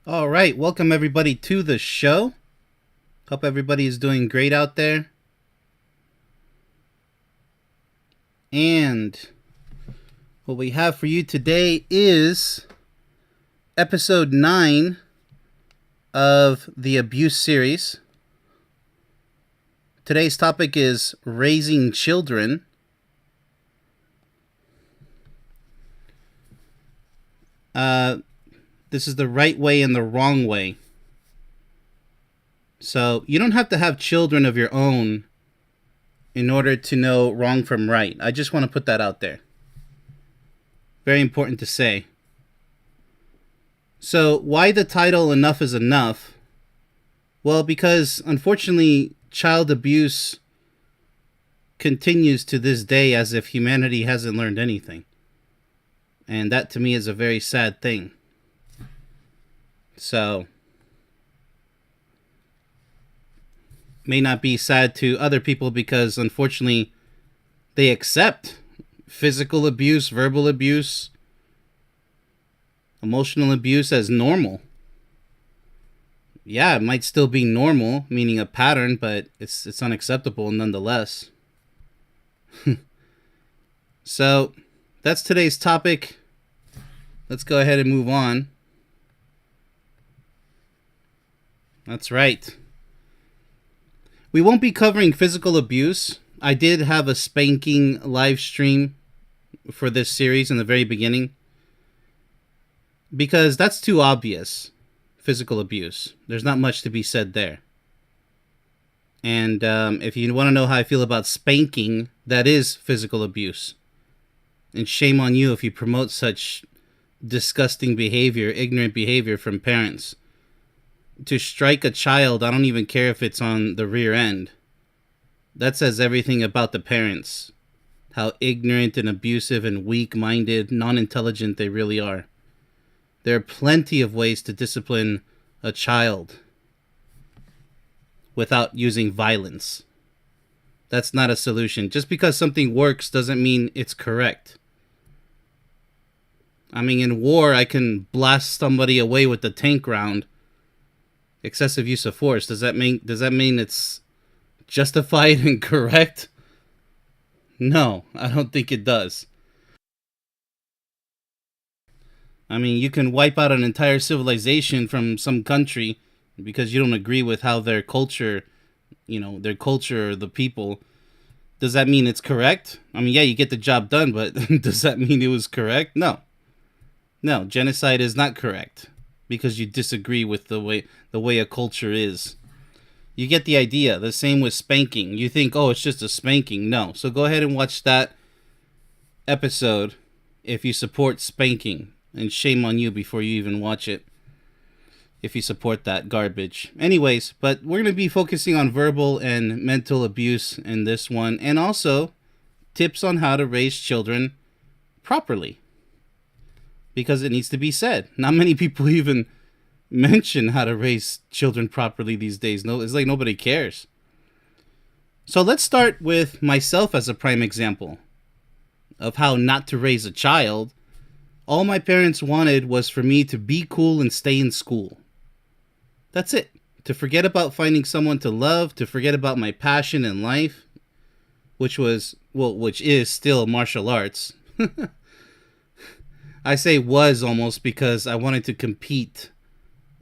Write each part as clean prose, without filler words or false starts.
All right, welcome everybody to the show. Hope everybody is doing great out there. And what we have for you today is episode 9 of the abuse series. Today's topic is raising children. This is the right way and the wrong way. So you don't have to have children of your own in order to know wrong from right. I just want to put that out there. Very important to say. So why the title Enough is Enough? Well, because unfortunately child abuse continues to this day as if humanity hasn't learned anything. And that to me is a very sad thing. So, may not be sad to other people because unfortunately they accept physical abuse, verbal abuse, emotional abuse as normal. Yeah, it might still be normal, meaning a pattern, but it's unacceptable nonetheless. So, that's today's topic. Let's go ahead and move on. That's right. We won't be covering physical abuse. I did have a spanking live stream for this series in the very beginning because that's too obvious. Physical abuse. There's not much to be said there. And if you want to know how I feel about spanking, that is physical abuse. And shame on you if you promote such disgusting behavior, ignorant behavior from parents. To strike a child, I don't even care if it's on the rear end. That says everything about the parents. How ignorant and abusive and weak-minded, non-intelligent they really are. There are plenty of ways to discipline a child without using violence. That's not a solution. Just because something works doesn't mean it's correct. I mean, in war, I can blast somebody away with the tank round. Excessive use of force. Does that mean it's justified and correct? No, I don't think it does. I mean, you can wipe out an entire civilization from some country because you don't agree with how their culture, their culture, the people. Does that mean it's correct? I mean, yeah, you get the job done, but does that mean it was correct? No. No, genocide is not correct because you disagree with the way a culture is. You get the idea. The same with spanking. You think, oh, it's just a spanking. No. So go ahead and watch that episode if you support spanking. And shame on you before you even watch it if you support that garbage. Anyways, but we're going to be focusing on verbal and mental abuse in this one. And also tips on how to raise children properly. Because it needs to be said. Not many people even mention how to raise children properly these days. No, it's like nobody cares. So let's start with myself as a prime example of how not to raise a child. All my parents wanted was for me to be cool and stay in school. That's it. To forget about finding someone to love, to forget about my passion in life, which is still martial arts. I say was almost because I wanted to compete.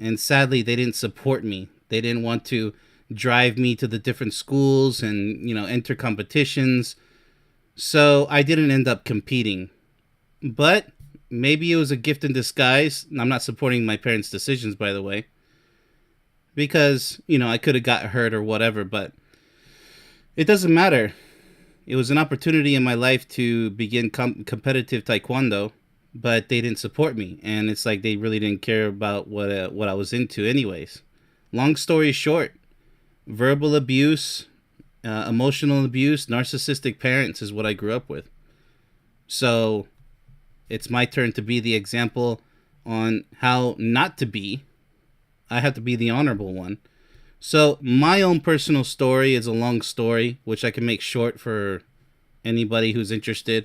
And sadly, they didn't support me. They didn't want to drive me to the different schools and, enter competitions. So I didn't end up competing. But maybe it was a gift in disguise. I'm not supporting my parents' decisions, by the way. Because, I could have got hurt or whatever, but it doesn't matter. It was an opportunity in my life to begin competitive taekwondo, but they didn't support me. And it's like they really didn't care about what I was into anyways. Long story short, verbal abuse, emotional abuse, narcissistic parents is what I grew up with. So it's my turn to be the example on how not to be. I have to be the honorable one. So my own personal story is a long story, which I can make short for anybody who's interested.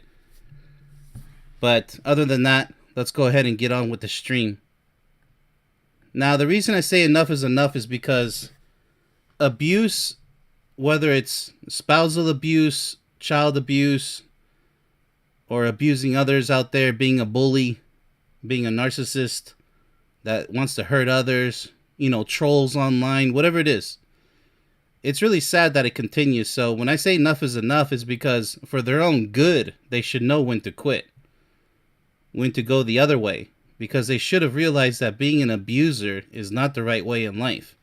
But other than that, let's go ahead and get on with the stream. Now, the reason I say enough is enough is because abuse, whether it's spousal abuse, child abuse, or abusing others out there, being a bully, being a narcissist that wants to hurt others, trolls online, whatever it is. It's really sad that it continues. So when I say enough is enough, is because for their own good, they should know when to quit, when to go the other way, because they should have realized that being an abuser is not the right way in life.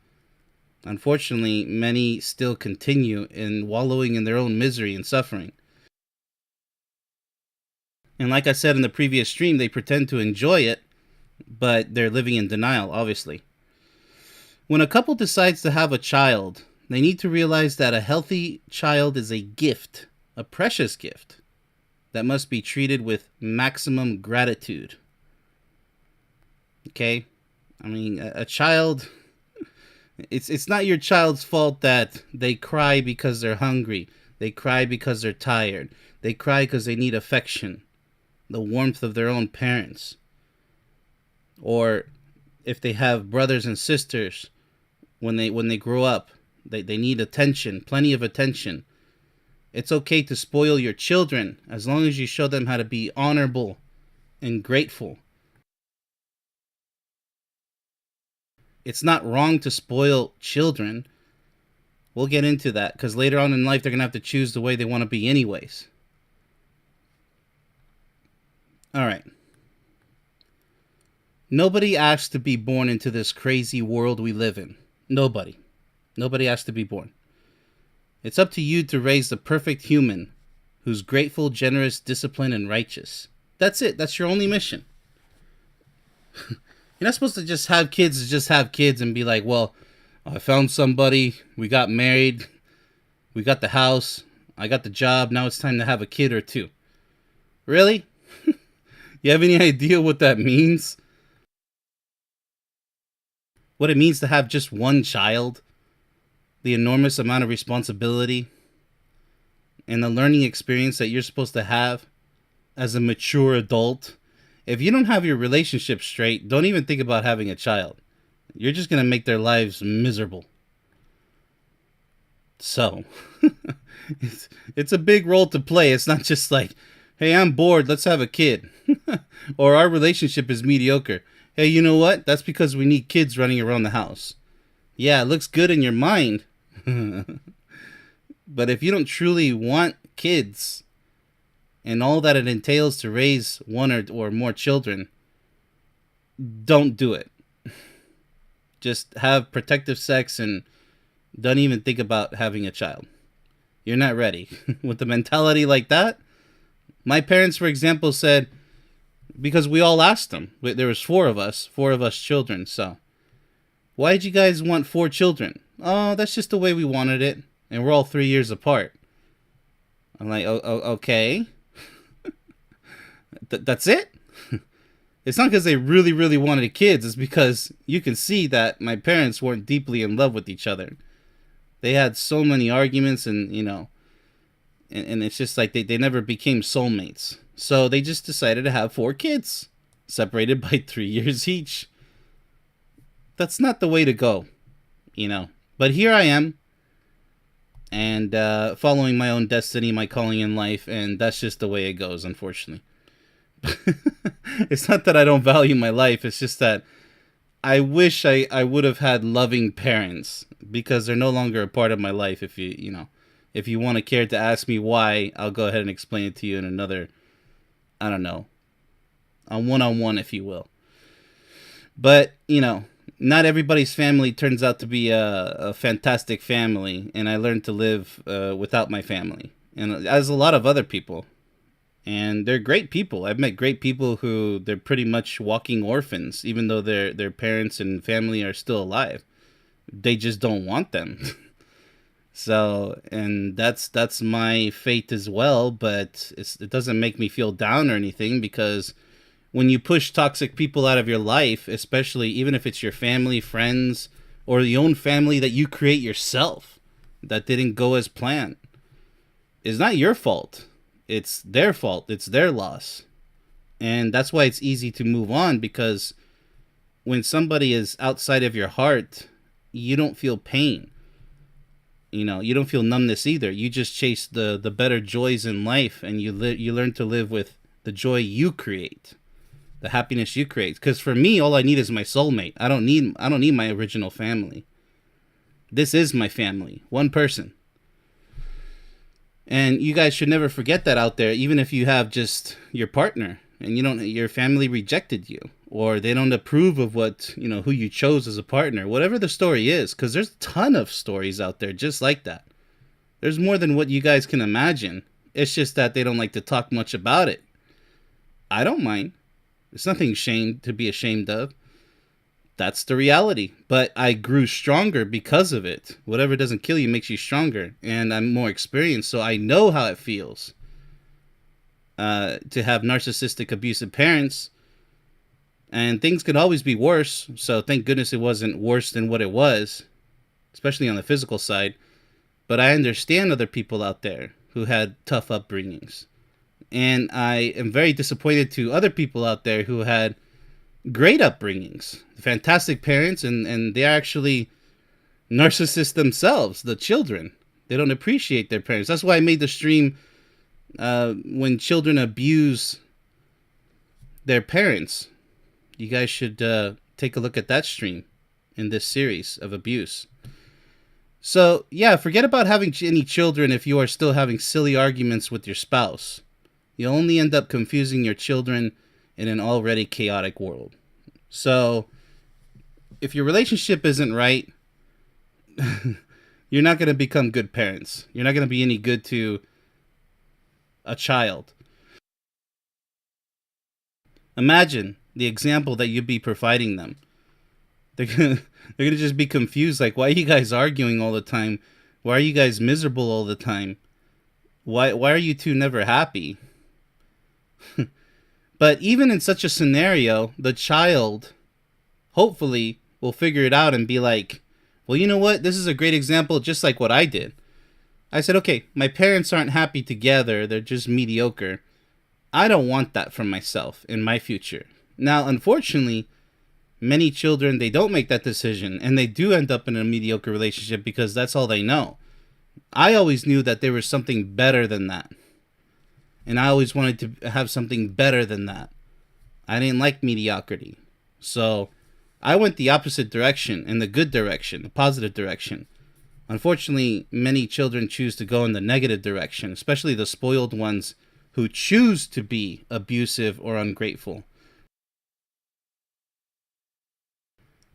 Unfortunately, many still continue in wallowing in their own misery and suffering. And like I said in the previous stream, they pretend to enjoy it, but they're living in denial, obviously. When a couple decides to have a child, they need to realize that a healthy child is a gift, a precious gift, that must be treated with maximum gratitude. Okay? I mean, a child, it's not your child's fault that they cry because they're hungry. They cry because they're tired. They cry because they need affection, the warmth of their own parents. Or if they have brothers and sisters, when they grow up, they need attention, plenty of attention. It's okay to spoil your children as long as you show them how to be honorable and grateful. It's not wrong to spoil children. We'll get into that because later on in life they're going to have to choose the way they want to be anyways. All right. Nobody asked to be born into this crazy world we live in. Nobody. Nobody asked to be born. It's up to you to raise the perfect human who's grateful, generous, disciplined, and righteous. That's it. That's your only mission. You're not supposed to just have kids and be like, well, I found somebody, we got married, we got the house, I got the job, now it's time to have a kid or two. Really? You have any idea what that means? What it means to have just one child? The enormous amount of responsibility and the learning experience that you're supposed to have as a mature adult. If you don't have your relationship straight, don't even think about having a child. You're just going to make their lives miserable. So, it's a big role to play. It's not just like, hey, I'm bored, let's have a kid. Or our relationship is mediocre. Hey, you know what? That's because we need kids running around the house. Yeah, it looks good in your mind. But if you don't truly want kids and all that it entails to raise one or more children, don't do it. Just have protective sex and don't even think about having a child. You're not ready. With a mentality like that, my parents, for example, said, because we all asked them, there was four of us children, so why did you guys want 4 children? Oh, that's just the way we wanted it, and we're all 3 years apart. I'm like, okay. That's it? It's not because they really, really wanted kids. It's because you can see that my parents weren't deeply in love with each other. They had so many arguments and it's just like they never became soulmates. So they just decided to have 4 kids, separated by 3 years each. That's not the way to go, But here I am, and following my own destiny, my calling in life, and that's just the way it goes, unfortunately. It's not that I don't value my life, it's just that I wish I would have had loving parents, because they're no longer a part of my life. If you want to care to ask me why, I'll go ahead and explain it to you in another, I don't know, a one-on-one, if you will. But, not everybody's family turns out to be a fantastic family, and I learned to live without my family, and as a lot of other people. And they're great people. I've met great people who they're pretty much walking orphans, even though their parents and family are still alive. They just don't want them. So, and that's my fate as well, but it doesn't make me feel down or anything, because when you push toxic people out of your life, especially even if it's your family, friends, or your own family that you create yourself, that didn't go as planned, it's not your fault. It's their fault. It's their loss. And that's why it's easy to move on, because when somebody is outside of your heart, you don't feel pain. You don't feel numbness either. You just chase the better joys in life, and you learn to live with the joy you create, the happiness you create. Because for me, all I need is my soulmate. I don't need my original family. This is my family, one person. And you guys should never forget that out there, even if you have just your partner and your family rejected you, or they don't approve of who you chose as a partner, whatever the story is, because there's a ton of stories out there just like that. There's more than what you guys can imagine. It's just that they don't like to talk much about it. I don't mind. It's nothing to be ashamed of. That's the reality. But I grew stronger because of it. Whatever doesn't kill you makes you stronger. And I'm more experienced, so I know how it feels to have narcissistic, abusive parents. And things could always be worse. So thank goodness it wasn't worse than what it was, especially on the physical side. But I understand other people out there who had tough upbringings. And I am very disappointed to other people out there who had great upbringings, fantastic parents, and they're actually narcissists themselves, the children. They don't appreciate their parents. That's why I made the stream when children abuse their parents. You guys should take a look at that stream in this series of abuse. So, yeah, forget about having any children if you are still having silly arguments with your spouse. You'll only end up confusing your children in an already chaotic world. So, if your relationship isn't right, you're not going to become good parents. You're not going to be any good to a child. Imagine the example that you'd be providing them. They're gonna just be confused, like, why are you guys arguing all the time? Why are you guys miserable all the time? Why are you two never happy? But even in such a scenario, the child hopefully will figure it out and be like, well, you know what? This is a great example, just like what I did. I said, okay, my parents aren't happy together. They're just mediocre. I don't want that for myself in my future. Now, unfortunately, many children, they don't make that decision, and they do end up in a mediocre relationship because that's all they know. I always knew that there was something better than that. And I always wanted to have something better than that. I didn't like mediocrity. So I went the opposite direction, in the good direction, the positive direction. Unfortunately, many children choose to go in the negative direction, especially the spoiled ones who choose to be abusive or ungrateful.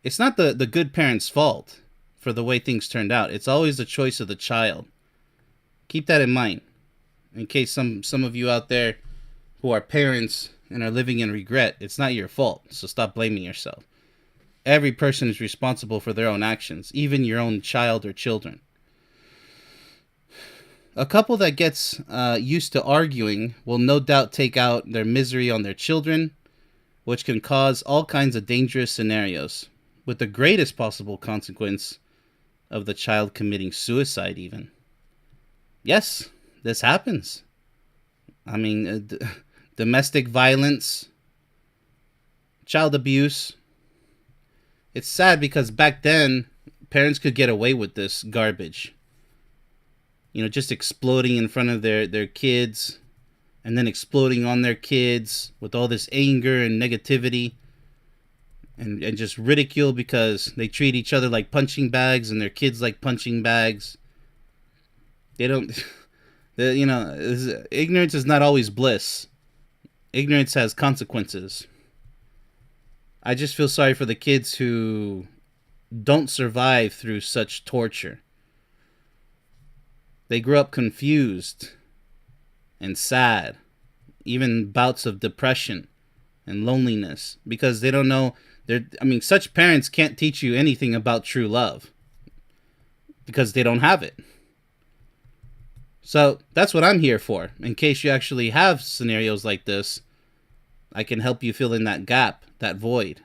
It's not the good parent's fault for the way things turned out. It's always the choice of the child. Keep that in mind. In case some of you out there who are parents and are living in regret, it's not your fault, so stop blaming yourself. Every person is responsible for their own actions, even your own child or children. A couple that gets used to arguing will no doubt take out their misery on their children, which can cause all kinds of dangerous scenarios, with the greatest possible consequence of the child committing suicide even. Yes, this happens. I mean, domestic violence, child abuse. It's sad because back then, parents could get away with this garbage. Just exploding in front of their kids, and then exploding on their kids with all this anger and negativity, and just ridicule because they treat each other like punching bags and their kids like punching bags. They don't... ignorance is not always bliss. Ignorance has consequences. I just feel sorry for the kids who don't survive through such torture. They grew up confused and sad, even bouts of depression and loneliness, because they don't know. Such parents can't teach you anything about true love because they don't have it. So that's what I'm here for. In case you actually have scenarios like this, I can help you fill in that gap, that void.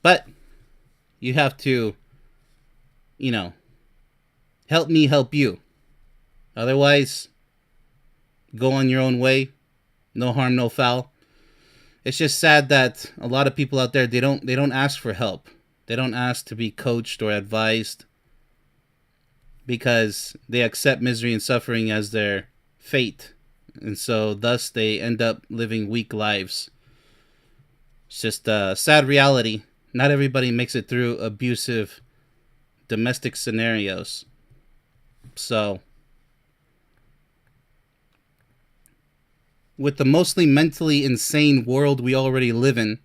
But you have to, help me help you. Otherwise, go on your own way. No harm, no foul. It's just sad that a lot of people out there, they don't ask for help. They don't ask to be coached or advised because they accept misery and suffering as their fate. And so thus they end up living weak lives. It's just a sad reality. Not everybody makes it through abusive domestic scenarios. So, with the mostly mentally insane world we already live in,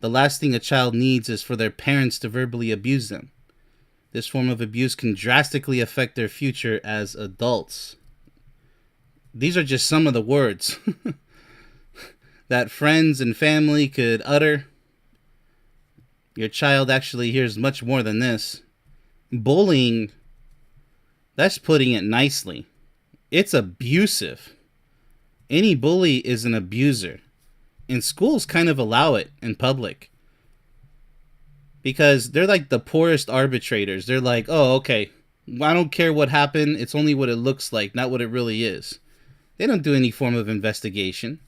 the last thing a child needs is for their parents to verbally abuse them. This form of abuse can drastically affect their future as adults. These are just some of the words that friends and family could utter. Your child actually hears much more than this. Bullying, that's putting it nicely. It's abusive. Any bully is an abuser. And schools kind of allow it in public. Because they're like the poorest arbitrators. They're like, oh, okay, I don't care what happened. It's only what it looks like, not what it really is. They don't do any form of investigation.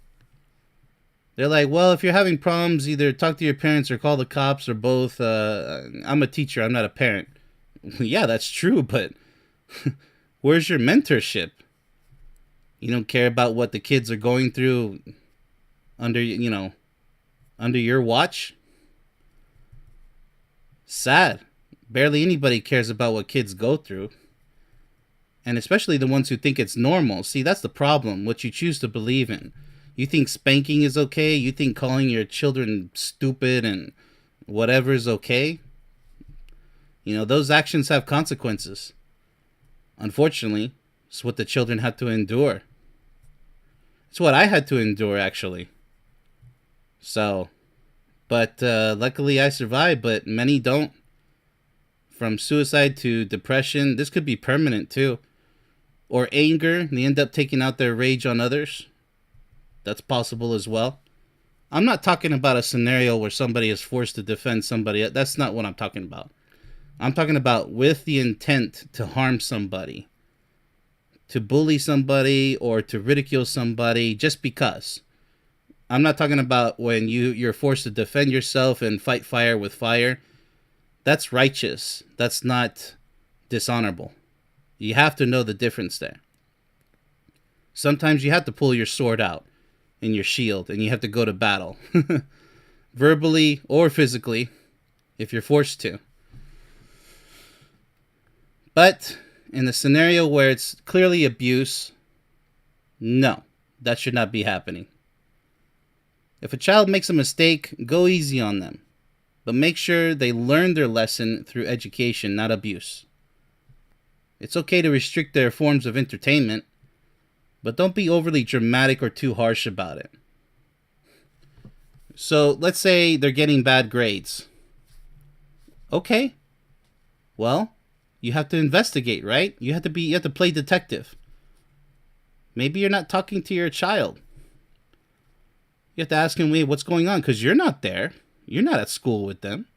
They're like, well, if you're having problems, either talk to your parents or call the cops or both. I'm a teacher. I'm not a parent. Yeah, that's true, but where's your mentorship? You don't care about what the kids are going through under your watch? Sad. Barely anybody cares about what kids go through. And especially the ones who think it's normal. See, that's the problem, what you choose to believe in. You think spanking is okay? You think calling your children stupid and whatever is okay? Those actions have consequences. Unfortunately, it's what the children had to endure. It's what I had to endure, actually. So, but luckily I survived, but many don't. From suicide to depression, this could be permanent too. Or anger, they end up taking out their rage on others. That's possible as well. I'm not talking about a scenario where somebody is forced to defend somebody. That's not what I'm talking about. I'm talking about with the intent to harm somebody, to bully somebody, or to ridicule somebody just because. I'm not talking about when you're forced to defend yourself and fight fire with fire. That's righteous. That's not dishonorable. You have to know the difference there. Sometimes you have to pull your sword out and your shield and you have to go to battle. Verbally or physically, if you're forced to. But in the scenario where it's clearly abuse, no, that should not be happening. If a child makes a mistake, go easy on them. But make sure they learn their lesson through education, not abuse. It's okay to restrict their forms of entertainment, but don't be overly dramatic or too harsh about it. So let's say they're getting bad grades. Okay. Well, you have to investigate, right? You have to play detective. Maybe you're not talking to your child. You have to ask him, wait, what's going on? Because you're not there. You're not at school with them.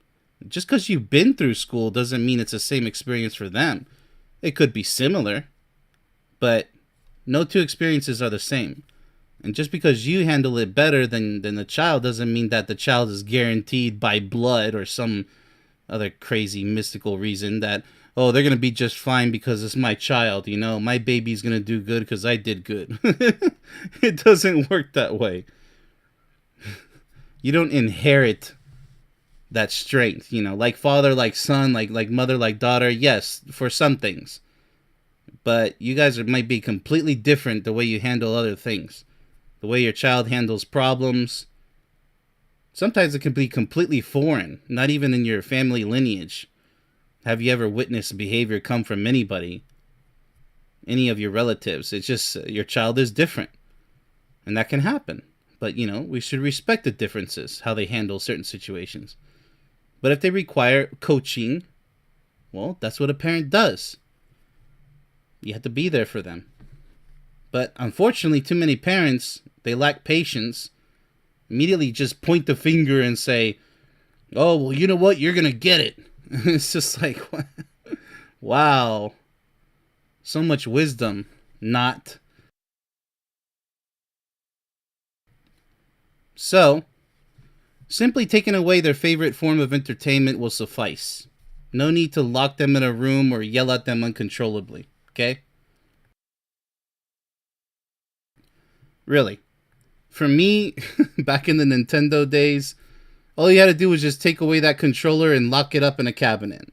Just because you've been through school doesn't mean it's the same experience for them. It could be similar, but no two experiences are the same. And just because you handle it better than the child doesn't mean that the child is guaranteed by blood or some other crazy mystical reason that, oh, they're going to be just fine because it's my child, my baby's going to do good because I did good. It doesn't work that way. You don't inherit that strength, like father, like son, like mother, like daughter. Yes, for some things. But you guys might be completely different the way you handle other things. The way your child handles problems. Sometimes it can be completely foreign, not even in your family lineage. Have you ever witnessed behavior come from anybody? Any of your relatives? It's just your child is different. And that can happen. But, we should respect the differences, how they handle certain situations. But if they require coaching, well, that's what a parent does. You have to be there for them. But unfortunately, too many parents, they lack patience, immediately just point the finger and say, oh, well, you know what? You're going to get it. It's just like, wow. So much wisdom, not. So, simply taking away their favorite form of entertainment will suffice. No need to lock them in a room or yell at them uncontrollably, okay? Really. For me, back in the Nintendo days, all you had to do was just take away that controller and lock it up in a cabinet.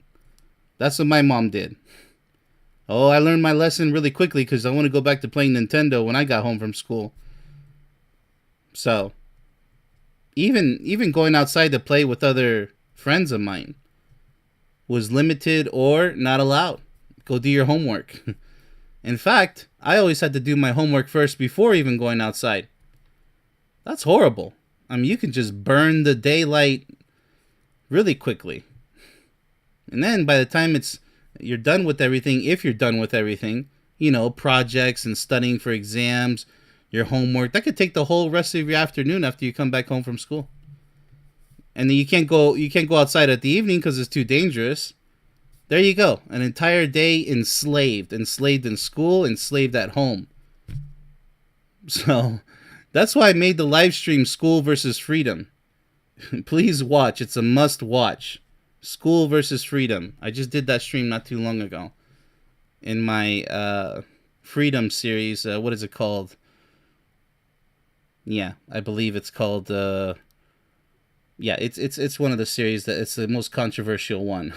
That's what my mom did. Oh, I learned my lesson really quickly because I want to go back to playing Nintendo when I got home from school. So, even going outside to play with other friends of mine was limited or not allowed. Go do your homework. In fact, I always had to do my homework first before even going outside. That's horrible. I mean, you can just burn the daylight really quickly. And then by the time you're done with everything, if you're done with everything, projects and studying for exams, your homework, that could take the whole rest of your afternoon after you come back home from school. And then you can't go outside at the evening because it's too dangerous. There you go. An entire day enslaved in school, enslaved at home. So that's why I made the live stream School versus Freedom. Please watch. It's a must watch. School versus Freedom. I just did that stream not too long ago. In my Freedom series. What is it called? Yeah, I believe it's called... yeah, it's one of the series that it's the most controversial one.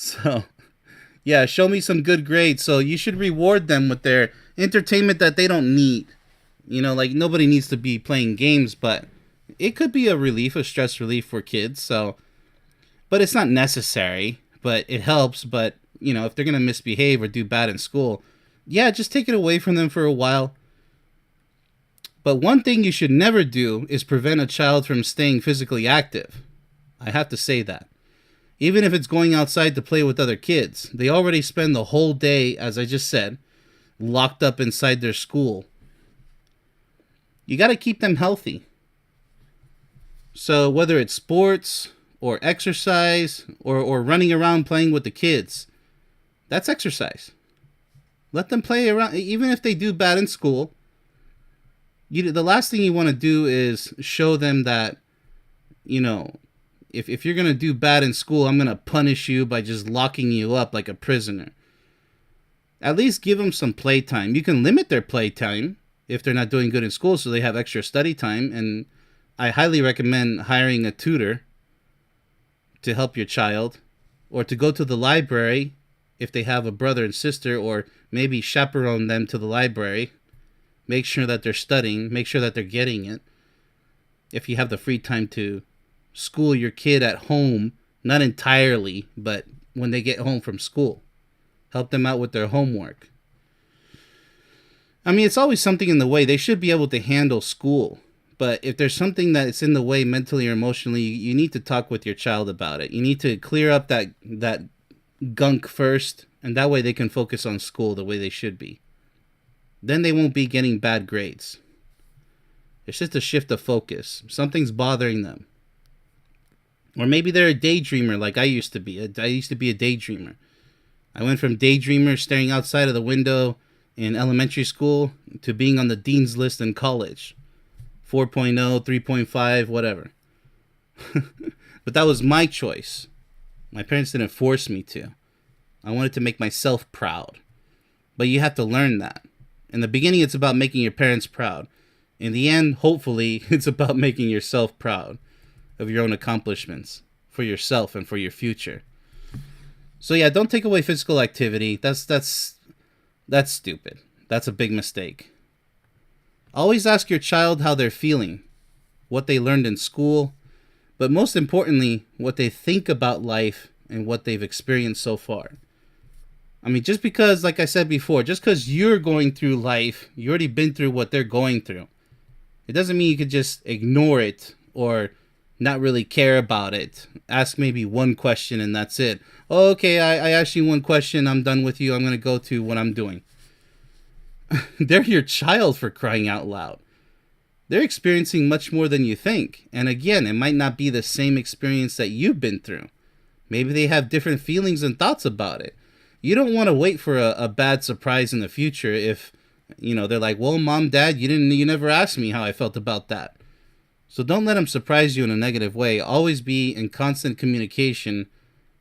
So, yeah, show me some good grades. So you should reward them with their entertainment that they don't need. Like nobody needs to be playing games, but it could be a stress relief for kids. So, but it's not necessary, but it helps. But, if they're going to misbehave or do bad in school, yeah, just take it away from them for a while. But one thing you should never do is prevent a child from staying physically active. I have to say that. Even if it's going outside to play with other kids, they already spend the whole day, as I just said, locked up inside their school. You got to keep them healthy. So whether it's sports or exercise or running around playing with the kids, that's exercise. Let them play around, even if they do bad in school. The last thing you want to do is show them that, if you're going to do bad in school, I'm going to punish you by just locking you up like a prisoner. At least give them some playtime. You can limit their playtime if they're not doing good in school so they have extra study time. And I highly recommend hiring a tutor to help your child, or to go to the library if they have a brother and sister, or maybe chaperone them to the library. Make sure that they're studying. Make sure that they're getting it. If you have the free time to school your kid at home, not entirely, but when they get home from school, help them out with their homework. I mean, it's always something in the way. They should be able to handle school. But if there's something that's in the way mentally or emotionally, you need to talk with your child about it. You need to clear up that gunk first, and that way they can focus on school the way they should be. Then they won't be getting bad grades. It's just a shift of focus. Something's bothering them. Or maybe they're a daydreamer like I used to be. I used to be a daydreamer. I went from daydreamer staring outside of the window in elementary school to being on the dean's list in college. 4.0, 3.5, whatever. But that was my choice. My parents didn't force me to. I wanted to make myself proud. But you have to learn that. In the beginning, it's about making your parents proud. In the end, hopefully, it's about making yourself proud of your own accomplishments for yourself and for your future. So yeah, don't take away physical activity. That's stupid. That's a big mistake. Always ask your child how they're feeling, what they learned in school, but most importantly, what they think about life and what they've experienced so far. I mean, just because, like I said before, just because you're going through life, you already been through what they're going through. It doesn't mean you could just ignore it or not really care about it. Ask maybe one question and that's it. Oh, okay, I asked you one question. I'm done with you. I'm going to go to what I'm doing. They're your child, for crying out loud. They're experiencing much more than you think. And again, it might not be the same experience that you've been through. Maybe they have different feelings and thoughts about it. You don't want to wait for a bad surprise in the future if They're like, well, mom, dad, you never asked me how I felt about that. So don't let them surprise you in a negative way. Always be in constant communication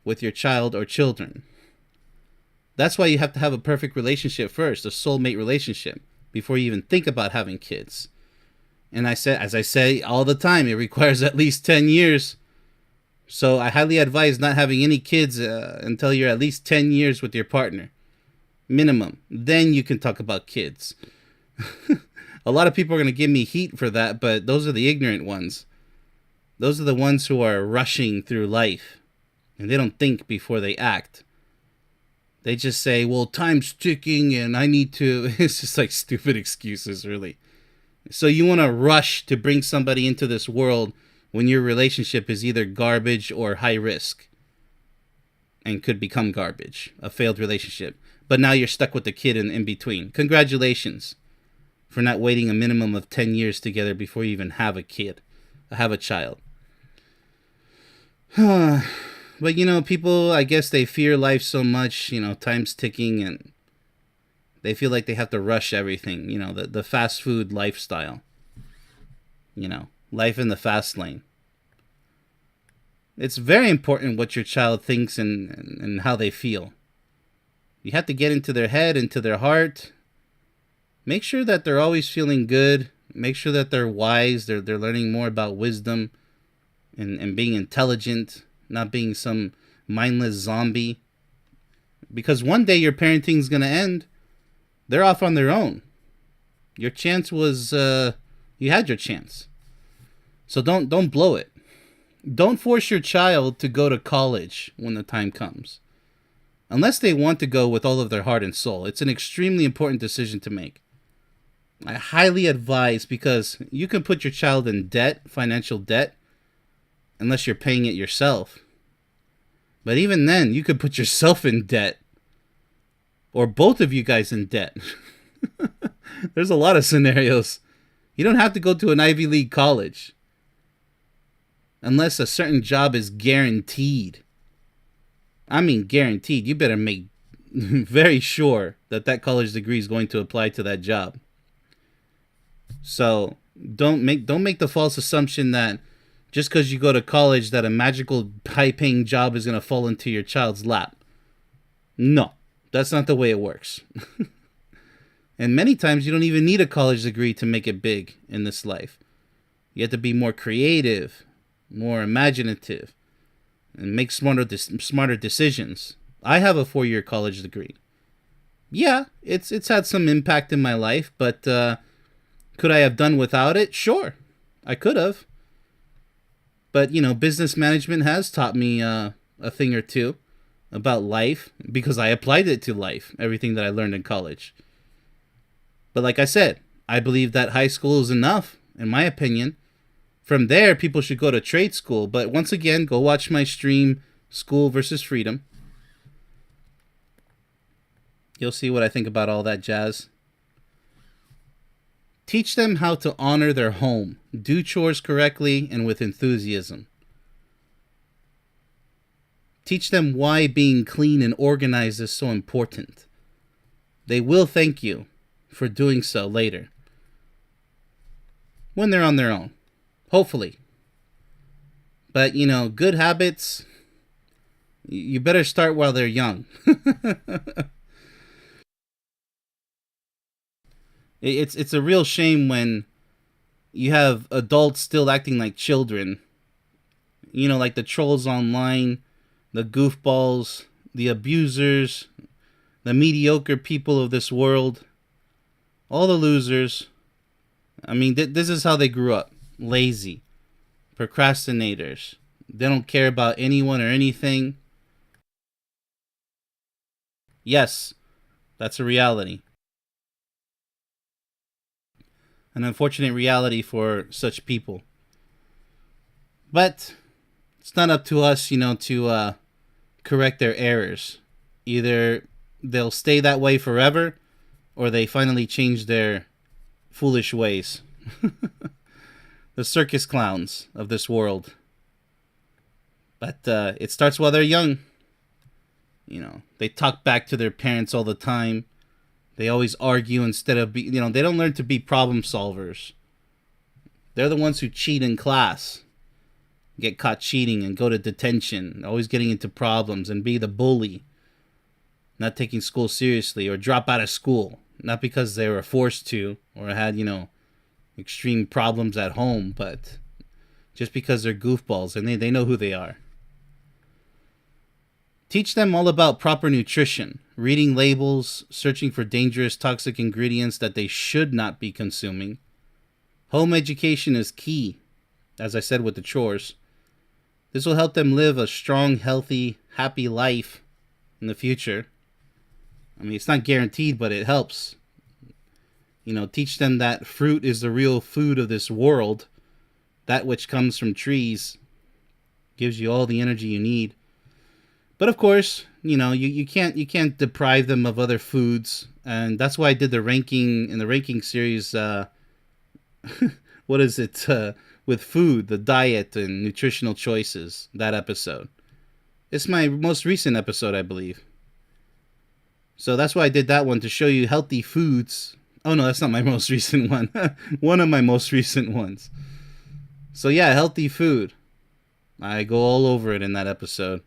with your child or children. That's why you have to have a perfect relationship first, a soulmate relationship, before you even think about having kids. And as I say all the time, it requires at least 10 years. So I highly advise not having any kids until you're at least 10 years with your partner. Minimum. Then you can talk about kids. A lot of people are going to give me heat for that, but those are the ignorant ones. Those are the ones who are rushing through life. And they don't think before they act. They just say, well, time's ticking and I need to... It's just like stupid excuses, really. So you want to rush to bring somebody into this world when your relationship is either garbage or high risk. And could become garbage. A failed relationship. But now you're stuck with the kid in between. Congratulations for not waiting a minimum of 10 years together before you even have a kid. Have a child. But, people, I guess they fear life so much, time's ticking, and they feel like they have to rush everything, the fast food lifestyle. Life in the fast lane. It's very important what your child thinks and how they feel. You have to get into their head, into their heart. Make sure that they're always feeling good. Make sure that they're wise. They're learning more about wisdom and being intelligent. Not being some mindless zombie. Because one day your parenting's going to end. They're off on their own. Your chance was... you had your chance. So don't blow it. Don't force your child to go to college when the time comes. Unless they want to go with all of their heart and soul. It's an extremely important decision to make. I highly advise, because you can put your child in debt, financial debt, unless you're paying it yourself. But even then, you could put yourself in debt. Or both of you guys in debt. There's a lot of scenarios. You don't have to go to an Ivy League college. Unless a certain job is guaranteed. I mean guaranteed. You better make very sure that college degree is going to apply to that job. So don't make the false assumption that just because you go to college that a magical high-paying job is going to fall into your child's lap. No, that's not the way it works. And many times you don't even need a college degree to make it big in this life. You have to be more creative, more imaginative, and make smarter decisions. I have a 4-year college degree. Yeah, it's had some impact in my life, but could I have done without it? Sure, I could have. But, business management has taught me a thing or two about life, because I applied it to life, everything that I learned in college. But like I said, I believe that high school is enough, in my opinion. From there, people should go to trade school. But once again, go watch my stream, School versus Freedom. You'll see what I think about all that jazz. Teach them how to honor their home, do chores correctly and with enthusiasm. Teach them why being clean and organized is so important. They will thank you for doing so later. When they're on their own. Hopefully. But, good habits, you better start while they're young. It's a real shame when you have adults still acting like children. Like the trolls online, the goofballs, the abusers, the mediocre people of this world, all the losers. I mean, this is how they grew up. Lazy. Procrastinators. They don't care about anyone or anything. Yes, that's a reality. An unfortunate reality for such people. But it's not up to us, to correct their errors. Either they'll stay that way forever, or they finally change their foolish ways. The circus clowns of this world. But it starts while they're young. They talk back to their parents all the time. They always argue instead of they don't learn to be problem solvers. They're the ones who cheat in class, get caught cheating and go to detention, always getting into problems and be the bully, not taking school seriously, or drop out of school, not because they were forced to or had, extreme problems at home, but just because they're goofballs and they know who they are. Teach them all about proper nutrition, reading labels, searching for dangerous toxic ingredients that they should not be consuming. Home education is key, as I said with the chores. This will help them live a strong, healthy, happy life in the future. I mean, it's not guaranteed, but it helps. Teach them that fruit is the real food of this world. That which comes from trees gives you all the energy you need. But of course, you can't deprive them of other foods, and that's why I did the ranking in the ranking series. What is it with food, the diet, and nutritional choices? That episode. It's my most recent episode, I believe. So that's why I did that one, to show you healthy foods. Oh no, that's not my most recent one. One of my most recent ones. So yeah, healthy food. I go all over it in that episode.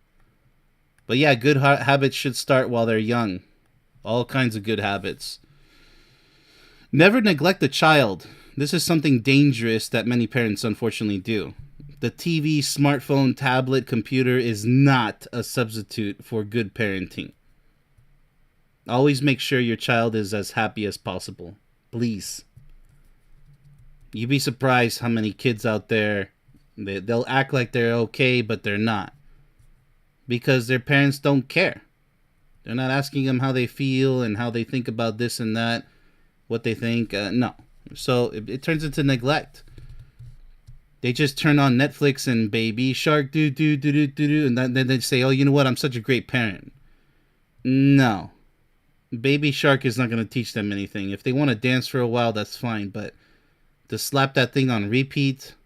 But yeah, good habits should start while they're young. All kinds of good habits. Never neglect a child. This is something dangerous that many parents unfortunately do. The TV, smartphone, tablet, computer is not a substitute for good parenting. Always make sure your child is as happy as possible. Please. You'd be surprised how many kids out there, they'll act like they're okay, but they're not. Because their parents don't care. They're not asking them how they feel and how they think about this and that, what they think. No. So it turns into neglect. They just turn on Netflix and Baby Shark, and then they say, oh, you know what? I'm such a great parent. No. Baby Shark is not going to teach them anything. If they want to dance for a while, that's fine. But to slap that thing on repeat,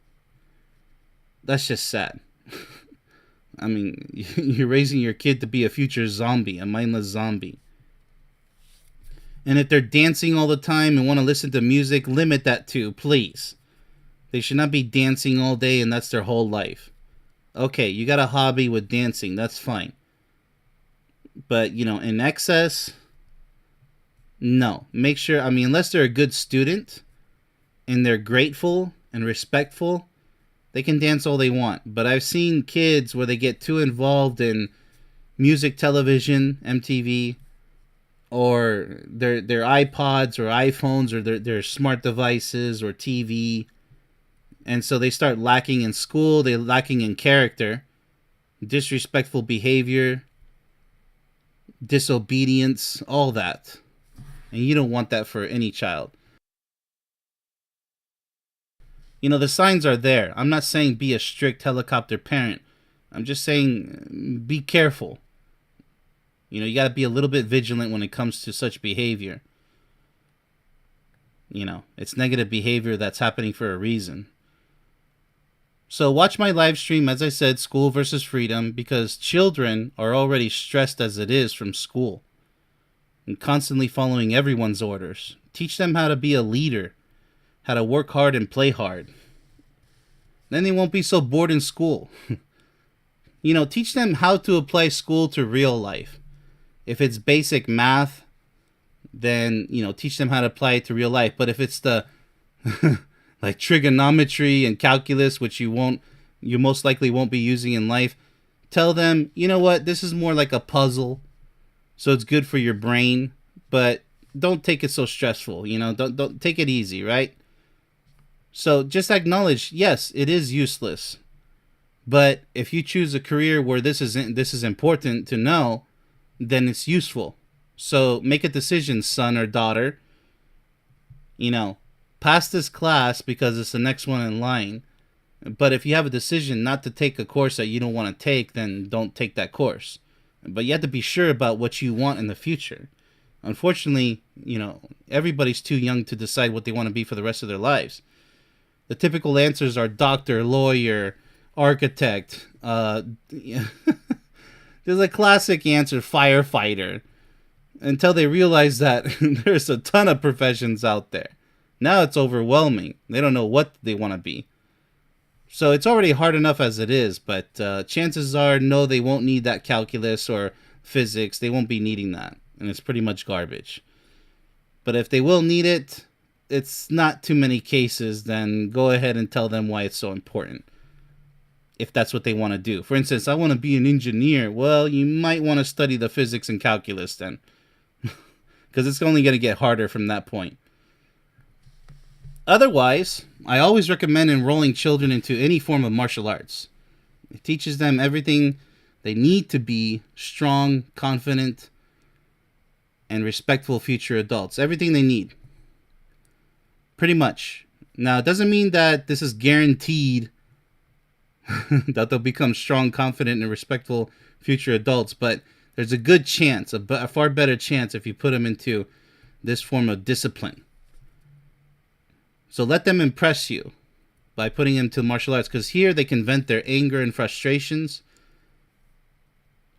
that's just sad. I mean, you're raising your kid to be a future zombie, a mindless zombie. And if they're dancing all the time and want to listen to music, limit that too, please. They should not be dancing all day and that's their whole life. Okay, you got a hobby with dancing, that's fine. But, in excess, no. Make sure, unless they're a good student and they're grateful and respectful, they can dance all they want. But I've seen kids where they get too involved in music, television, MTV, or their iPods or iPhones or their smart devices or TV. And so they start lacking in school, they're lacking in character, disrespectful behavior, disobedience, all that. And you don't want that for any child. The signs are there. I'm not saying be a strict helicopter parent. I'm just saying be careful. You got to be a little bit vigilant when it comes to such behavior. It's negative behavior that's happening for a reason. So watch my live stream, as I said, School versus Freedom, because children are already stressed as it is from school and constantly following everyone's orders. Teach them how to be a leader, how to work hard and play hard. Then they won't be so bored in school. Teach them how to apply school to real life. If it's basic math, then, teach them how to apply it to real life. But if it's the like trigonometry and calculus, which you most likely won't be using in life, tell them, you know what, this is more like a puzzle. So it's good for your brain, but don't take it so stressful. Don't take it easy, right? So just acknowledge, yes, it is useless. But if you choose a career where this is important to know, then it's useful. So make a decision, son or daughter. Pass this class because it's the next one in line. But if you have a decision not to take a course that you don't want to take, then don't take that course. But you have to be sure about what you want in the future. Unfortunately, everybody's too young to decide what they want to be for the rest of their lives. The typical answers are doctor, lawyer, architect. There's a classic answer, firefighter. until they realize that there's a ton of professions out there. Now it's overwhelming. They don't know what they want to be. So it's already hard enough as it is, but chances are, no, they won't need that calculus or physics. They won't be needing that, and it's pretty much garbage. But if they will need it, it's not too many cases, then go ahead and tell them why it's so important. If that's what they want to do. For instance, I want to be an engineer. Well, you might want to study the physics and calculus then. Because it's only going to get harder from that point. Otherwise, I always recommend enrolling children into any form of martial arts. It teaches them everything they need to be strong, confident, and respectful future adults. Everything they need. Pretty much. Now, it doesn't mean that this is guaranteed that they'll become strong, confident, and respectful future adults, but there's a good chance, a far better chance if you put them into this form of discipline. So let them impress you by putting them to martial arts, because here they can vent their anger and frustrations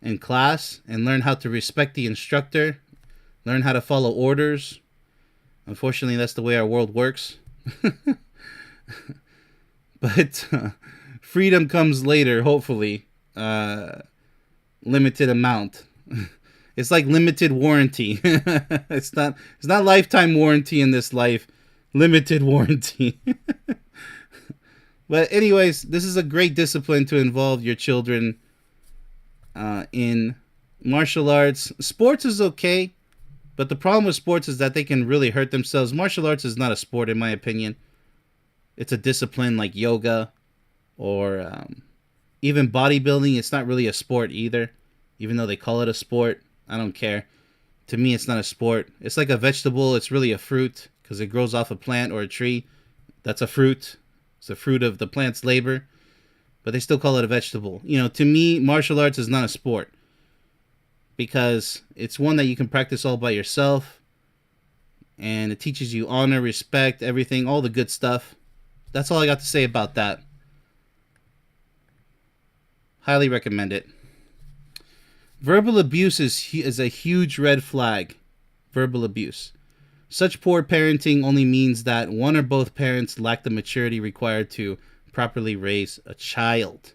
in class and learn how to respect the instructor, learn how to follow orders. Unfortunately, that's the way our world works. But freedom comes later, hopefully. Limited amount. It's like limited warranty. It's not lifetime warranty in this life. Limited warranty. But anyways, this is a great discipline to involve your children in martial arts. Sports is okay, but the problem with sports is that they can really hurt themselves. Martial arts is not a sport, in my opinion. It's a discipline like yoga or even bodybuilding. It's not really a sport either, even though they call it a sport. I don't care. To me, it's not a sport. It's like a vegetable. It's really a fruit because it grows off a plant or a tree. That's a fruit. It's the fruit of the plant's labor, but they still call it a vegetable. You know, to me, martial arts is not a sport because it's one that you can practice all by yourself, and it teaches you honor, respect, everything, all the good stuff. That's all I got to say about that. Highly recommend it. Verbal abuse is a huge red flag. Verbal abuse. Such poor parenting only means that one or both parents lack the maturity required to properly raise a child.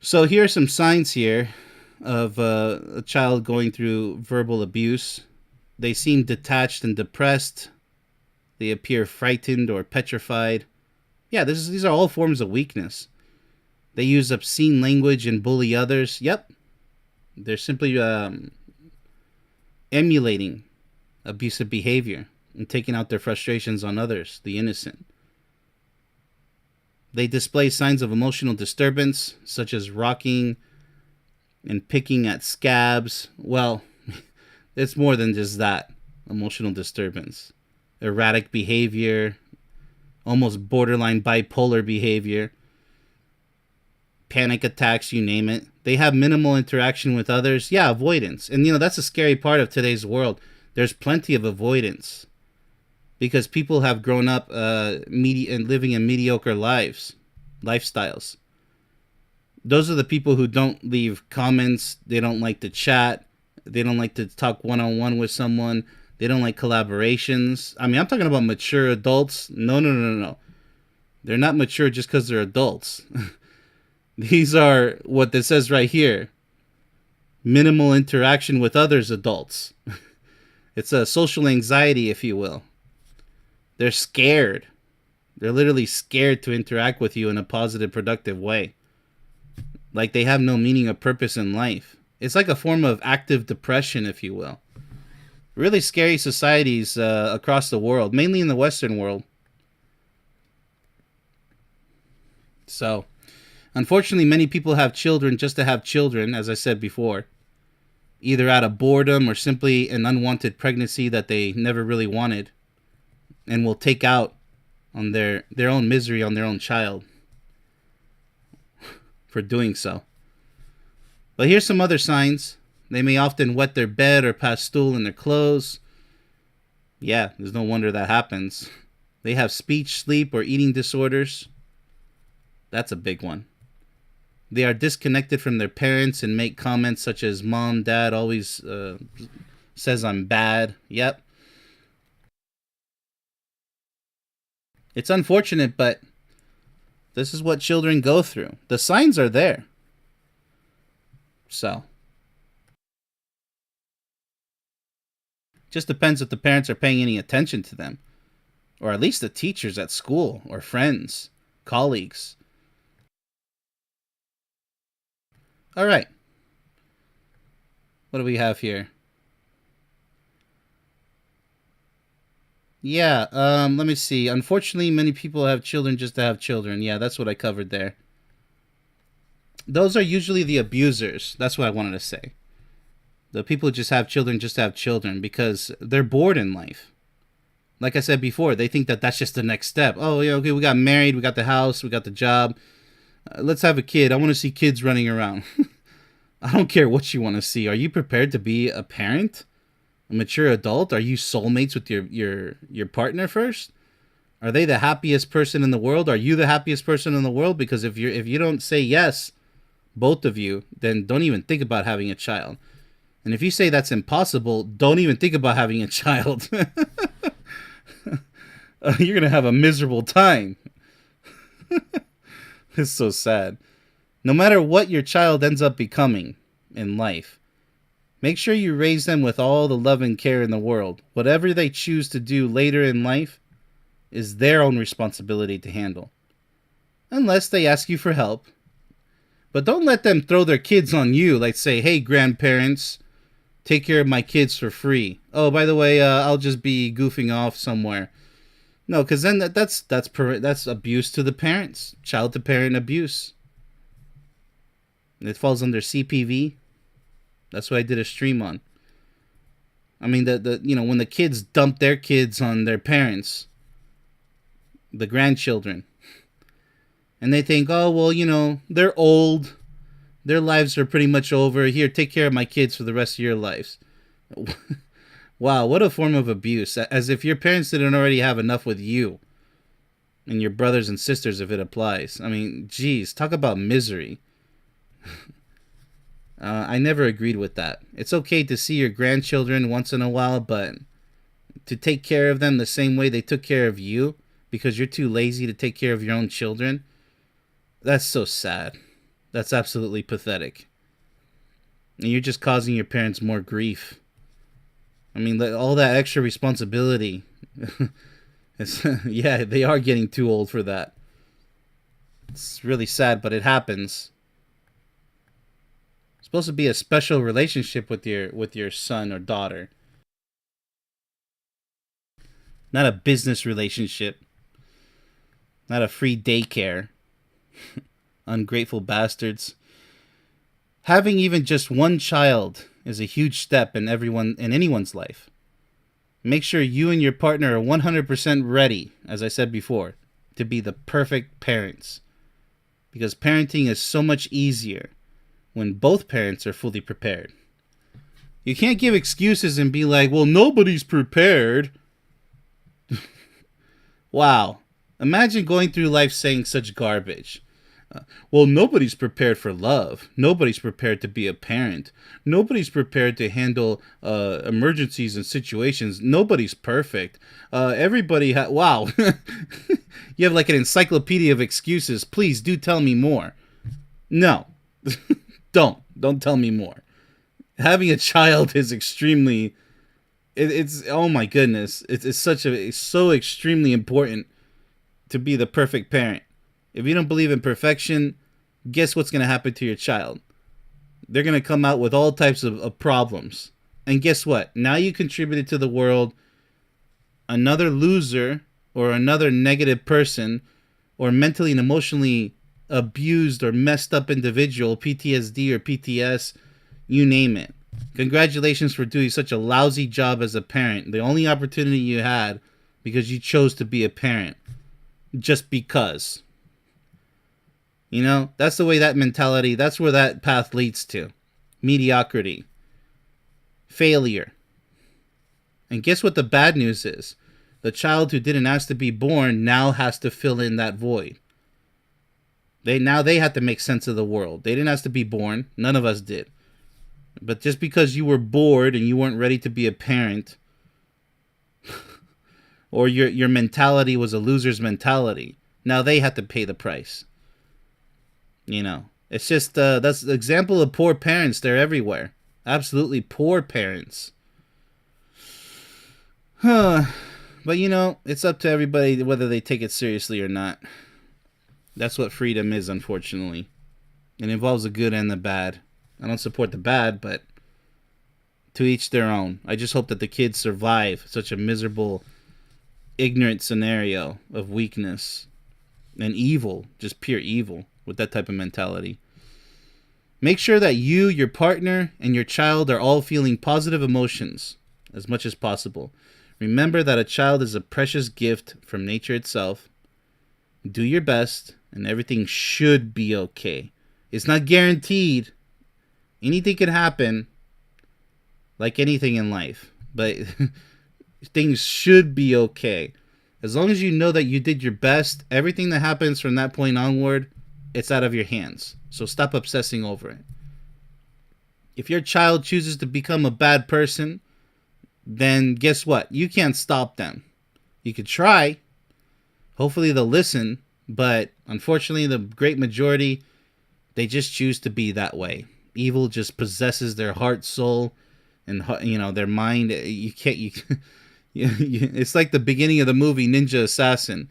So here are some signs here of a child going through verbal abuse. They seem detached and depressed. They appear frightened or petrified. Yeah, these are all forms of weakness. They use obscene language and bully others. Yep. They're simply emulating abusive behavior and taking out their frustrations on others, the innocent. They display signs of emotional disturbance, such as rocking and picking at scabs. Well, it's more than just that. Emotional disturbance. Erratic behavior, almost borderline bipolar behavior, panic attacks, you name it. They have minimal interaction with others. Yeah, avoidance. And, that's a scary part of today's world. There's plenty of avoidance because people have grown up and living in mediocre lifestyles. Those are the people who don't leave comments. They don't like to chat. They don't like to talk one-on-one with someone. They don't like collaborations. I mean, I'm talking about mature adults. No. They're not mature just because they're adults. These are what this says right here. Minimal interaction with others adults. It's a social anxiety, if you will. They're scared. They're literally scared to interact with you in a positive, productive way. Like they have no meaning or purpose in life. It's like a form of active depression, if you will. Really scary societies across the world, mainly in the Western world. So, unfortunately, many people have children just to have children, as I said before. Either out of boredom or simply an unwanted pregnancy that they never really wanted. And will take out on their own misery on their own child for doing so. But here's some other signs. They may often wet their bed or pass stool in their clothes. Yeah, there's no wonder that happens. They have speech, sleep, or eating disorders. That's a big one. They are disconnected from their parents and make comments such as "Mom, Dad always says I'm bad." Yep, it's unfortunate, but this is what children go through. The signs are there. So, just depends if the parents are paying any attention to them, or at least the teachers at school, or friends, colleagues. All right, what do we have here? Yeah, let me see. Unfortunately, many people have children just to have children. Yeah, that's what I covered there. Those are usually the abusers. That's what I wanted to say. The people who just have children just to have children because they're bored in life. Like I said before, they think that that's just the next step. Oh, yeah, okay, we got married, we got the house, we got the job. Let's have a kid. I want to see kids running around. I don't care what you want to see. Are you prepared to be a parent? A mature adult? Are you soulmates with your partner first? Are they the happiest person in the world? Are you the happiest person in the world? Because if you don't say yes, both of you, then don't even think about having a child. And if you say that's impossible, don't even think about having a child. You're gonna have a miserable time. It's so sad. No matter what your child ends up becoming in life, make sure you raise them with all the love and care in the world. Whatever they choose to do later in life is their own responsibility to handle. Unless they ask you for help. But don't let them throw their kids on you, like say, hey, grandparents, take care of my kids for free. Oh, by the way, I'll just be goofing off somewhere. No, because then that's abuse to the parents. Child to parent abuse. It falls under CPV. That's what I did a stream on. I mean, when the kids dump their kids on their parents, the grandchildren, and they think, oh, well, they're old. Their lives are pretty much over. Here, take care of my kids for the rest of your lives. Wow, what a form of abuse. As if your parents didn't already have enough with you. And your brothers and sisters, if it applies. I mean, geez, talk about misery. I never agreed with that. It's okay to see your grandchildren once in a while, but to take care of them the same way they took care of you because you're too lazy to take care of your own children, that's so sad. That's absolutely pathetic. And you're just causing your parents more grief. I mean, all that extra responsibility. Yeah, they are getting too old for that. It's really sad, but it happens. It's supposed to be a special relationship with your son or daughter. Not a business relationship. Not a free daycare. Ungrateful bastards. Having even just one child is a huge step in anyone's life. Make sure you and your partner are 100% ready, as I said before, to be the perfect parents. Because parenting is so much easier when both parents are fully prepared. You can't give excuses and be like, well, nobody's prepared. Wow. Imagine going through life saying such garbage. Well, nobody's prepared for love. Nobody's prepared to be a parent. Nobody's prepared to handle emergencies and situations. Nobody's perfect. Everybody wow. You have like an encyclopedia of excuses. Please do tell me more. No. Don't tell me more. Having a child is extremely it's oh my goodness. It's so extremely important to be the perfect parent. If you don't believe in perfection, guess what's going to happen to your child? They're going to come out with all types of problems. And guess what? Now you contributed to the world another loser or another negative person or mentally and emotionally abused or messed up individual, PTSD or PTS, you name it. Congratulations for doing such a lousy job as a parent. The only opportunity you had because you chose to be a parent. Just because. That's the way that mentality, that's where that path leads to. Mediocrity. Failure. And guess what the bad news is? The child who didn't ask to be born now has to fill in that void. They had to make sense of the world. They didn't have to be born. None of us did. But just because you were bored and you weren't ready to be a parent, or your mentality was a loser's mentality, now they had to pay the price. You know, it's just that's the example of poor parents. They're everywhere. Absolutely poor parents. Huh. But you know, it's up to everybody whether they take it seriously or not. That's what freedom is, unfortunately. It involves the good and the bad. I don't support the bad, but to each their own. I just hope that the kids survive such a miserable, ignorant scenario of weakness and evil, just pure evil, with that type of mentality. Make sure that you, your partner, and your child are all feeling positive emotions as much as possible. Remember that a child is a precious gift from nature itself. Do your best, and everything should be okay. It's not guaranteed. Anything can happen, like anything in life. But things should be okay. As long as you know that you did your best, everything that happens from that point onward, it's out of your hands. So stop obsessing over it. If your child chooses to become a bad person, then guess what? You can't stop them. You could try. Hopefully they'll listen. But unfortunately, the great majority, they just choose to be that way. Evil just possesses their heart, soul, and their mind. You can't. It's like the beginning of the movie Ninja Assassin.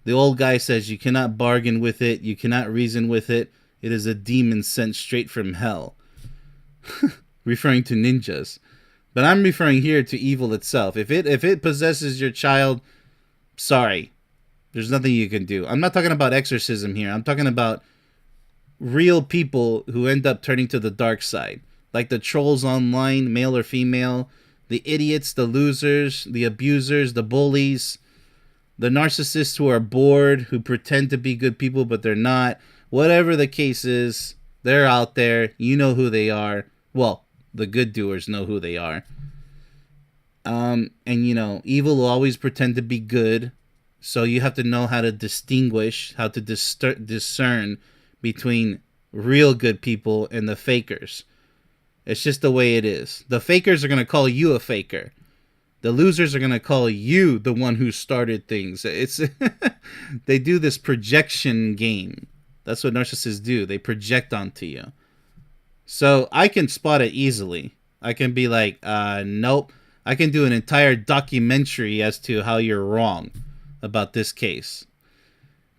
The old guy says you cannot bargain with it. You cannot reason with it. It is a demon sent straight from hell. Referring to ninjas. But I'm referring here to evil itself. If it possesses your child, sorry. There's nothing you can do. I'm not talking about exorcism here. I'm talking about real people who end up turning to the dark side. Like the trolls online, male or female. The idiots, the losers, the abusers, the bullies. The narcissists who are bored, who pretend to be good people but they're not. Whatever the case is, they're out there. You know who they are. Well, the good doers know who they are. And evil will always pretend to be good. So you have to know how to distinguish, how to discern between real good people and the fakers. It's just the way it is. The fakers are going to call you a faker. The losers are going to call you the one who started things. It's they do this projection game. That's what narcissists do. They project onto you. So I can spot it easily. I can be like, nope. I can do an entire documentary as to how you're wrong about this case.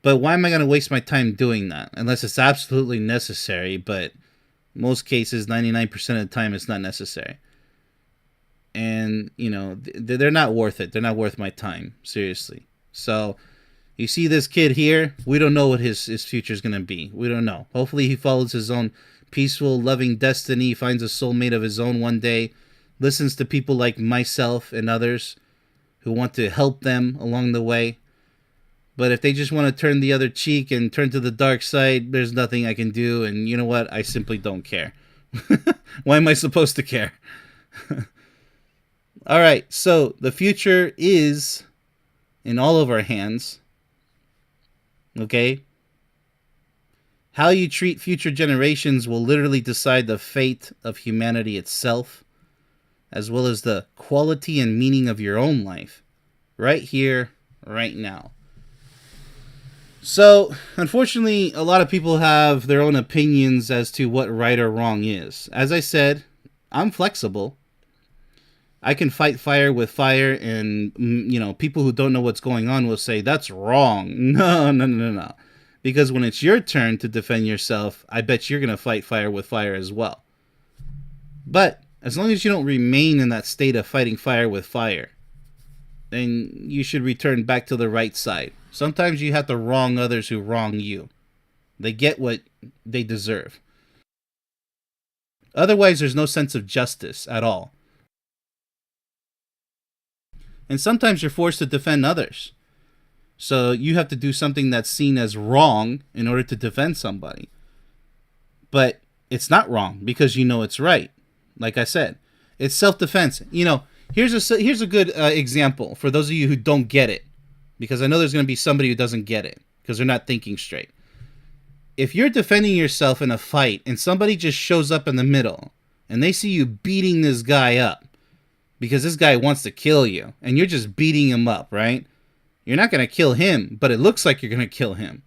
But why am I going to waste my time doing that? Unless it's absolutely necessary. But most cases, 99% of the time, it's not necessary. And, they're not worth it. They're not worth my time. Seriously. So, you see this kid here? We don't know what his future is going to be. We don't know. Hopefully he follows his own peaceful, loving destiny, finds a soulmate of his own one day, listens to people like myself and others who want to help them along the way. But if they just want to turn the other cheek and turn to the dark side, there's nothing I can do. And you know what? I simply don't care. Why am I supposed to care? All right, so the future is in all of our hands. Okay? How you treat future generations will literally decide the fate of humanity itself, as well as the quality and meaning of your own life. Right here, right now. So, unfortunately, a lot of people have their own opinions as to what right or wrong is. As I said, I'm flexible. I can fight fire with fire, and, people who don't know what's going on will say, that's wrong. No. Because when it's your turn to defend yourself, I bet you're going to fight fire with fire as well. But, as long as you don't remain in that state of fighting fire with fire, then you should return back to the right side. Sometimes you have to wrong others who wrong you. They get what they deserve. Otherwise, there's no sense of justice at all. And sometimes you're forced to defend others. So you have to do something that's seen as wrong in order to defend somebody. But it's not wrong because you know it's right. Like I said, it's self-defense. Here's a good example for those of you who don't get it. Because I know there's going to be somebody who doesn't get it because they're not thinking straight. If you're defending yourself in a fight and somebody just shows up in the middle and they see you beating this guy up because this guy wants to kill you and you're just beating him up, right? You're not going to kill him, but it looks like you're going to kill him.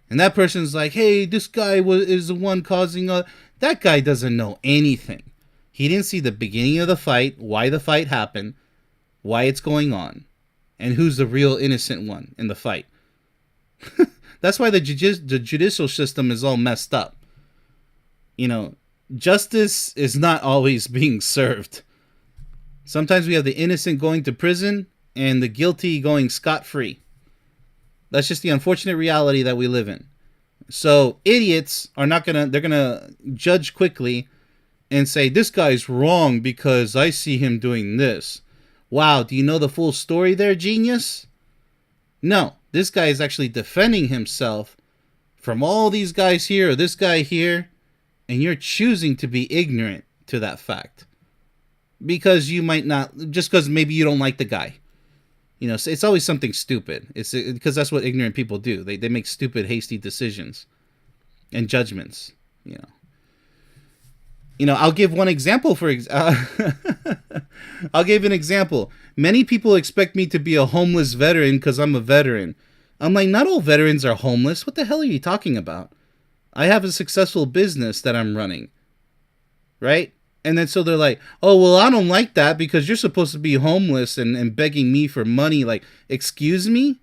And that person's like, hey, this guy is the one causing a... That guy doesn't know anything. He didn't see the beginning of the fight, why the fight happened, why it's going on, and who's the real innocent one in the fight. That's why the judicial system is all messed up. You know, justice is not always being served. Sometimes we have the innocent going to prison and the guilty going scot-free. That's just the unfortunate reality that we live in. So idiots are not gonna, they're gonna judge quickly and say, this guy's wrong because I see him doing this. Wow, do you know the full story there, genius? No, this guy is actually defending himself from all these guys here or this guy here, and you're choosing to be ignorant to that fact. Because you might not, just because maybe you don't like the guy. You know, it's always something stupid. It's because that's what ignorant people do. They make stupid, hasty decisions and judgments. You know. I'll give one example. I'll give an example. Many people expect me to be a homeless veteran because I'm a veteran. I'm like, not all veterans are homeless. What the hell are you talking about? I have a successful business that I'm running, right? And then so they're like, oh, well, I don't like that because you're supposed to be homeless and begging me for money. Like, excuse me?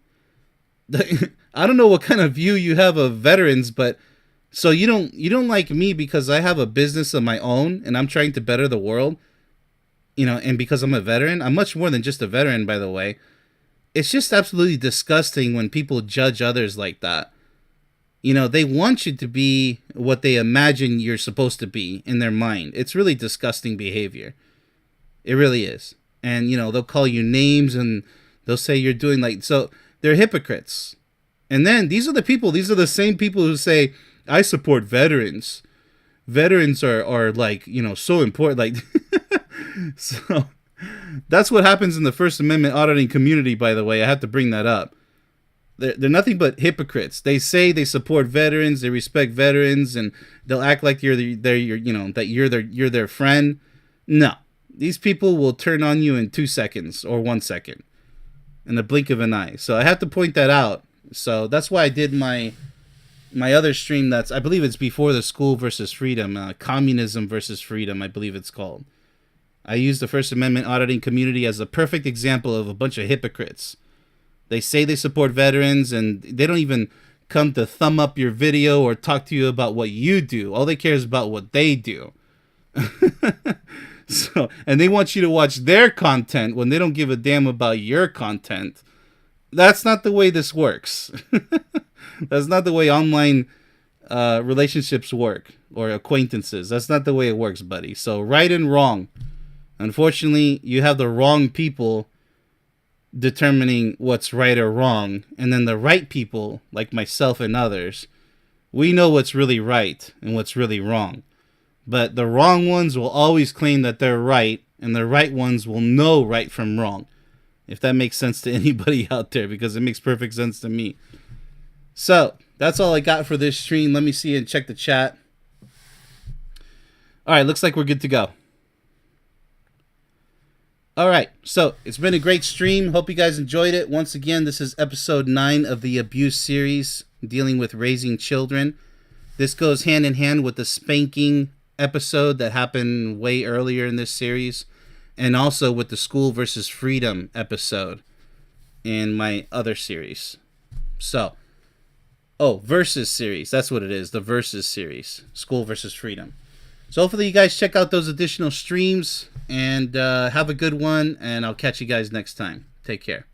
I don't know what kind of view you have of veterans, but so you don't like me because I have a business of my own and I'm trying to better the world, you know, and because I'm a veteran. I'm much more than just a veteran, by the way. It's just absolutely disgusting when people judge others like that. You know, they want you to be what they imagine you're supposed to be in their mind. It's really disgusting behavior. It really is. And, you know, they'll call you names and they'll say you're doing like... So, they're hypocrites. And then, these are the same people who say, I support veterans. Veterans are like, you know, so important. Like, so, that's what happens in the First Amendment auditing community, by the way. I have to bring that up. They're nothing but hypocrites. They say they support veterans, they respect veterans, and they'll act like you're their friend. No, these people will turn on you in 2 seconds or 1 second, in the blink of an eye. So I have to point that out. So that's why I did my other stream. I believe it's before the School versus Freedom, Communism versus Freedom, I believe it's called. I used the First Amendment auditing community as a perfect example of a bunch of hypocrites. They say they support veterans, and they don't even come to thumb up your video or talk to you about what you do. All they care is about what they do. So, and they want you to watch their content when they don't give a damn about your content. That's not the way this works. That's not the way online relationships work, or acquaintances. That's not the way it works, buddy. So, right and wrong. Unfortunately, you have the wrong people determining what's right or wrong, and then the right people, like myself and others, we know what's really right and what's really wrong. But the wrong ones will always claim that they're right, and the right ones will know right from wrong. If that makes sense to anybody out there, because it makes perfect sense to me. So, that's all I got for this stream. Let me see and check the chat. Alright, looks like we're good to go. Alright, so it's been a great stream. Hope you guys enjoyed it. Once again, this is episode 9 of the abuse series, dealing with raising children. This goes hand in hand with the spanking episode that happened way earlier in this series, and also with the School versus Freedom episode in my other series. So, Versus series. That's what it is, the Versus series. School versus Freedom. So hopefully you guys check out those additional streams, and have a good one, and I'll catch you guys next time. Take care.